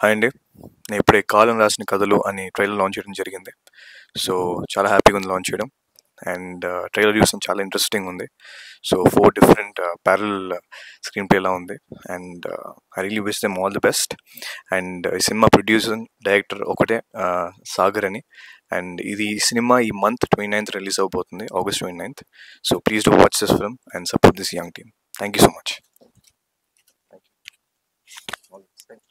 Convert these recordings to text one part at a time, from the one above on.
Hi అండి, నేను ఇప్పుడే కాలం రాసిన కథలు అని ట్రైలర్ లాంచ్ చేయడం జరిగింది. సో చాలా హ్యాపీగా ఉంది లాంచ్ చేయడం. అండ్ ట్రైలర్ చూసిన చాలా ఇంట్రెస్టింగ్ ఉంది. So 4 different parallel screenplay లా ఉంది. And I really wish them all the best. And ఈ సినిమా ప్రొడ్యూసర్ డైరెక్టర్ ఒకటే, సాగర్ అని. అండ్ ఇది సినిమా ఈ మంత్ 29th రిలీజ్ అవబోతుంది, August 29th. So please do watch this film and support this young team. Thank you so much.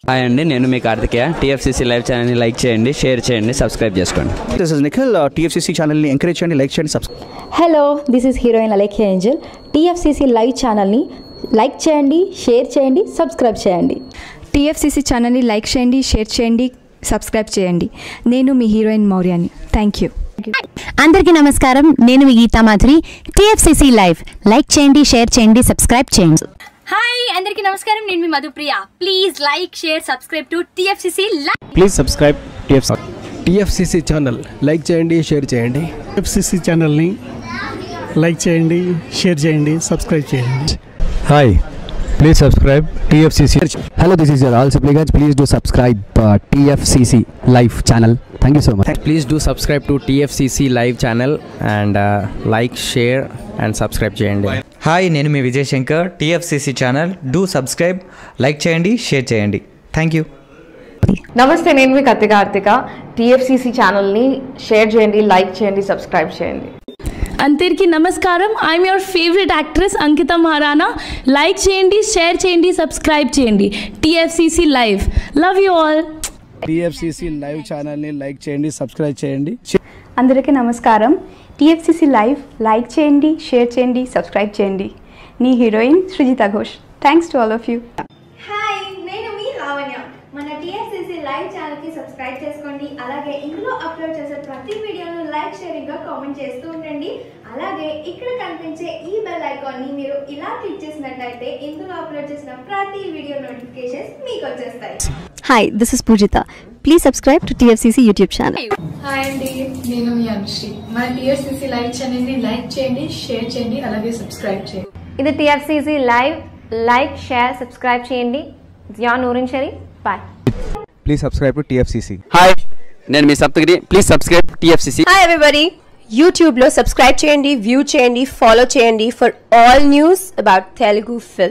Hi అండి, నేను మీ Karthikeya. TFCC live ఛానల్ని లైక్ చేయండి, షేర్ చేయండి, సబ్స్క్రైబ్ చేసుకోండి. This is Nikhil. టీఎఫ్సీసీ ఛానల్ని ఎంకరేజ్ చేయండి, లైక్ చేయండి, subscribe. Hello, this is heroine Alekhya Angel. TFCC live ఛానల్ని లైక్ చేయండి, షేర్ చేయండి, సబ్స్క్రైబ్ చేయండి. టీఎఫ్సీసీ ఛానల్ని లైక్ చేయండి, షేర్ చేయండి, సబ్స్క్రైబ్ చేయండి. నేను మీ హీరోయిన్ మౌర్యాని. Thank you. అందరికీ నమస్కారం, నేను మీ Geetha Madhuri. TFCC live like చేయండి, షేర్ చేయండి, సబ్స్క్రైబ్ చేయండి. హాయ్ అందరికీ నమస్కారం, నేను మీ Madhupriya. Please like, share, subscribe to TFCC live. Please subscribe TFCC channel. Like చేయండి, షేర్ చేయండి. టీఎఫ్సీసీ ఛానల్ని లైక్ చేయండి, షేర్ చేయండి, సబ్స్క్రైబ్ చేయండి. Hi, please subscribe TFCC. Hello, this is your all Sipligunj. Please do subscribe TFCC live channel. Thank you so much. Please do subscribe to TFCC live channel and like, share and subscribe చేయండి. హాయ్, నేను మీ Vijay Shankar. TFCC channel do subscribe, like చేయండి, share చేయండి. Thank you. నమస్తే, నేను మీ Karthika. TFCC ఛానల్ని షేర్ చేయండి, లైక్ చేయండి, సబ్స్క్రైబ్ చేయండి. అందరికీ నమస్కారం, I'm your favourite actress Ankita Maharana. Like చేయండి, షేర్ చేయండి, సబ్స్క్రైబ్ చేయండి. TFCC live. Love you all. TFCC live ఛానల్ని లైక్ చేయండి, సబ్స్క్రైబ్ చేయండి. అందరికీ నమస్కారం. టీఎఫ్సీసీ లైవ్ లైక్ చేయండి, షేర్ చేయండి, సబ్స్క్రైబ్ చేయండి. నీ heroine Srujitha Ghosh. Thanks to all of you. Hi, నేను మీ లావణ్య. మన టీఎఫ్సీసీ లైవ్ ఛానల్కి సబ్స్క్రైబ్ చేసుకోండి. అలాగే ఇందులో అప్లోడ్ చేసే ప్రతి వీడియోను లైక్, షేరింగ్గా కామెంట్ చేస్తూ ఉండండి. అలాగే ఇక్కడ కనిపించే ఈ బెల్ ఐకాన్ని మీరు ఇలా క్లిక్ చేసినట్లయితే ఇందులో అప్లోడ్ చేసిన ప్రతి వీడియో నోటిఫికేషన్స్ మీకు వచ్చేస్తాయి. Hi, this is Poojitha. Please subscribe to TFCC YouTube channel. Hi అండి, నేను మీ అనుశ్రీ. మన టీఎఫ్సీసీ లైవ్ ఛానల్ని లైక్ చేయండి, షేర్ చేయండి, అలాగే సబ్స్క్రైబ్ చేయండి. ఇది TFCC live. Like, share, subscribe చేయండి. Zia Noorin Shari. Bye. Please subscribe to TFCC. Hi, నేను మీ Saptagiri. Please subscribe TFCC. Hi everybody, యూట్యూబ్లో సబ్స్క్రైబ్ చేయండి, వ్యూ చేయండి, ఫాలో చేయండి for all news about Telugu film.